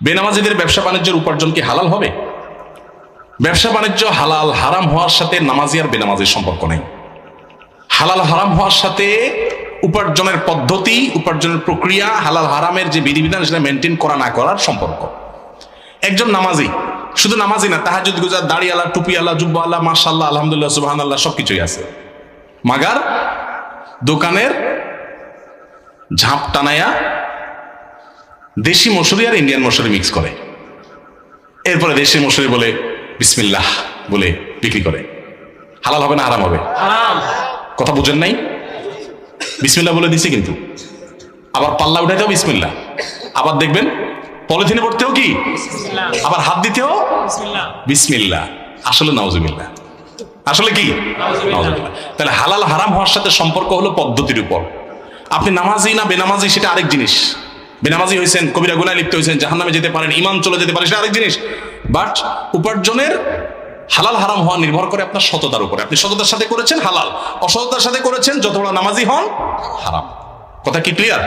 বেনামাজিদের ব্যবসা বাণিজ্যের উপার্জন কি হালাল হবে? ব্যবসা বাণিজ্য হালাল হারাম হওয়ার সাথে নামাজি আর বেনামাজির সম্পর্ক নেই। হালাল হারাম হওয়ার সাথে উপার্জনের পদ্ধতি, উপার্জনের প্রক্রিয়া, হালাল হারামের যে বিধিবিধান সেটা মেনটেন করা না করার সম্পর্ক। একজন নামাজি, শুধু নামাজি না, তাহাজ্জুদ গুজার, দাড়িওয়ালা, টুপিওয়ালা, জুব্বাওয়ালা, মাশাআল্লাহ, আলহামদুলিল্লাহ, সুবহানাল্লাহ, সবকিছুই আছে, মাগার দোকানের ঝাঁপ টানায়া দেশি মসুরি আর ইন্ডিয়ান মসুরি মিক্স করে, এরপরে দেশি মসুরি বলে বিসমিল্লাহ বলে বিক্রি করে। হালাল হবে না হারাম হবে? কথা বুঝেন নাই? বিসমিল্লাহ বলে দিছে, কিন্তু আবার পাল্লা উঠাইতেও বিসমিল্লাহ, আবার দেখবেন পলিথিনে পড়তেও কি, আবার হাত দিতেও বিসমিল্লাহ। আসলে নাউজুবিল্লাহ, আসলে কি নাউজুবিল্লাহ। তাহলে হালাল হারাম হওয়ার সাথে সম্পর্ক হলো পদ্ধতির উপর। আপনি নামাজি না বেনামাজি সেটা আরেক জিনিস। বেনামাজি হয়েছেন, কবিরা গুনাহে লিপ্ত হয়েছেন, জাহান্নামে যেতে পারেন, ঈমান চলে যেতে পারে, সেটা আরেক জিনিস। বাট উপার্জনের হালাল হারাম হওয়া নির্ভর করে আপনার সততার উপরে। আপনি সততার সাথে করেছেন হালাল, অসততার সাথে করেছেন, যত বড় নামাজি হন হারাম। কথা কি ক্লিয়ার?